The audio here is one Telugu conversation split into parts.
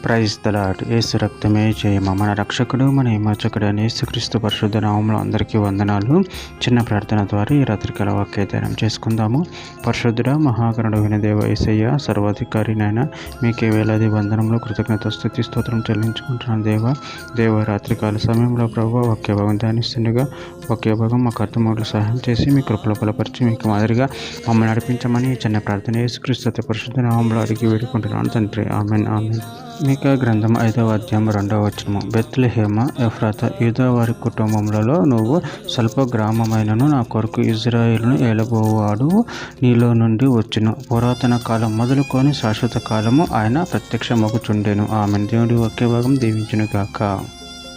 Praise the lord. యేసు రక్తమే జయమ. మన రక్షకుడు మన విమోచకుడు అని యేసుక్రీస్తు పరిశుద్ధ నామములో అందరికీ వందనాలు. చిన్న ప్రార్థన ద్వారా ఈ రాత్రికాల వాక్యాధ్యానం చేసుకుందాము. పరిశుద్ధుడ మహాగణుడైన దేవ యేసయ్య, సర్వాధికారినైనా మీకే వేలాది వందనంలో కృతజ్ఞత స్తుతి స్తోత్రం చెల్లించుకుంటున్నాను దేవ రాత్రికాల సమయంలో ప్రభువా వాక్య భాగం ధ్యానిస్తుండగా వాక్య భాగం మాకు అర్థమవులు సహాయం చేసి మీ కృపలో బలపరిచి మీకు మాదిరిగా మమ్మల్ని నడిపించమని చిన్న ప్రార్థన యేసుక్రీస్తు పరిశుద్ధ నామములో అడిగి వేడుకుంటున్నాను తండ్రి. Amen amen. మీకా గ్రంథం 5వ అధ్యాయం 2వ వచనము. బెత్లెహేమ ఎఫ్రాతా, యూదా వారి కుటుంబములలో నువ్వు స్వల్ప గ్రామమైనను నా కొరకు ఇజ్రాయేలును ఏలబోవాడు నీలో నుండి వచ్చును. పురాతన కాలం మొదలుకొని శాశ్వత కాలము ఆయన ప్రత్యక్షమగుచుండెను. ఆమెన్. దేవుడి వాక్య భాగం దీవించును గాక.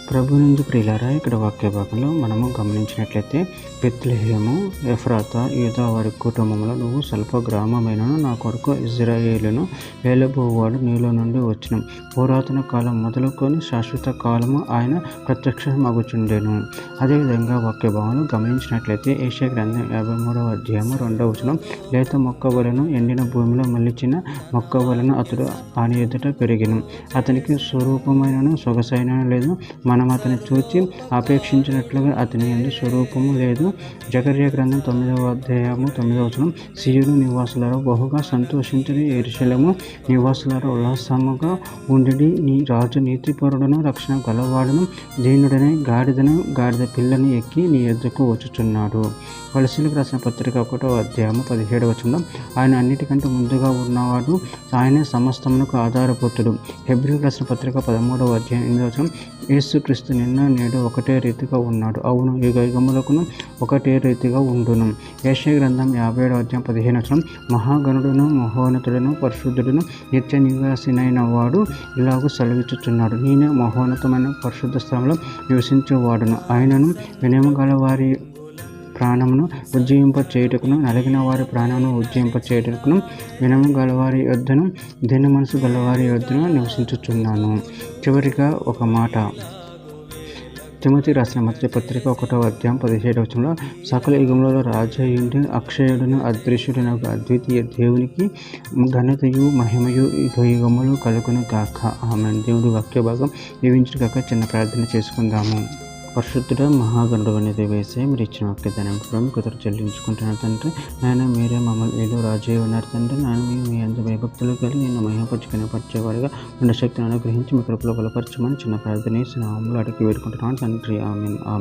ప్రభు నుండి ప్రియులారా, ఇక్కడ వాక్య భాగంలో మనము గమనించినట్లయితే బెత్లెహేము ఎఫ్రాతా, యూదా వారి కుటుంబంలో నువ్వు స్వల్ప గ్రామమైనను నా కొరకు ఇజ్రాయేలును ఏలబోవాడు నీలో నుండి వచ్చిన. పురాతన కాలం మొదలుకొని శాశ్వత కాలము ఆయన ప్రత్యక్షమగుచుండెను. అదేవిధంగా వాక్య భాగంలో గమనించినట్లయితే యెషయా గ్రంథం 53వ అధ్యాయము 2వ వచనం. లేత మొక్క వలెను ఎండిన భూమిలో మలిచిన మొక్క వలన అతడు ఆయన ఎదుట పెరిగెను. అతనికి స్వరూపమైనను సొగసైన లేదు. మనం అతని చూచి అపేక్షించినట్లుగా అతని యందు స్వరూపము లేదు. జకర్యా గ్రంథం 9వ అధ్యాయము 9వ వచనం. సీయోను నివాసులారా బహుగా సంతోషించని, యెరూషలేము నివాసులారా ఉల్లాసముగా ఉండి, నీ రాజు నీతిపరుడును రక్షణ గలవాడును దీనుడనే గాడిద పిల్లని ఎక్కి నీ యొద్దకు వచ్చుచున్నాడు. కొలస్సీయులకు రాసిన పత్రిక 1వ అధ్యాయము 17వ వచనం. ఆయన అన్నిటికంటే ముందుగా ఉన్నవాడు, ఆయనే సమస్తమునకు ఆధారభూతుడు. హెబ్రీయులకు రాసిన పత్రిక 13వ అధ్యాయం 8వ వచనం. యేసుక్రీస్తు నిన్న నేడు ఒకటే రీతిగా ఉన్నాడు, అవును యుగములకును ఒకటే రీతిగా ఉండును. యెషయా గ్రంథం 57వ అధ్యాయం 15వ వచనం. మహాగణుడును మహోన్నతుడును పరిశుద్ధుడును నిత్య నివాసినైన వాడు ఇలాగూ సెలవిచ్చుచున్నాడు, నేనే మహోన్నతమైన పరిశుద్ధ స్థలంలో నివసించేవాడును. ఆయనను వినయము గల వారి ప్రాణమును ఉజ్జయింప చేయుటకును, నలిగిన వారి ప్రాణమును ఉజ్జయింప చేయుటకును, వినము గలవారి యొద్దను దీన మనసు గలవారి యొద్దను నివసించుచున్నాను. చివరిగా ఒక మాట. తిమోతి రాసిన మొదటి పత్రిక 1వ అధ్యాయం 17వ వచనంలో. సకల యుగములలో రాజయుడు అక్షయుడును అదృశ్యుడును అద్వితీయ దేవునికి ఘనతయు మహిమయు యుగములు కలుగును గాక. ఆమేన్. దేవుడి వాక్య భాగం దీవించును గాక. చిన్న ప్రార్థన చేసుకుందాము. పరిశుద్ధుడ మహాగణుడు అనేది వేసే మీరు ఇచ్చిన వాక్యదానం కుదరు చెల్లించుకుంటున్నారు తండ్రి. నాయన మీరే మమ్మల్ని ఏదో రాజే ఉన్నారు తండ్రి. నాయన మీ అంత భయభక్తులు కలిగి నేను మహిమపరిచి కనపరిచేవారుగా ఉన్న శక్తిని అనుగ్రహించి మీ కృపలో బలపరచమని చిన్న ప్రార్థన నామములో అడిగి వేడుకుంటున్నాను తండ్రి. ఆమేన్.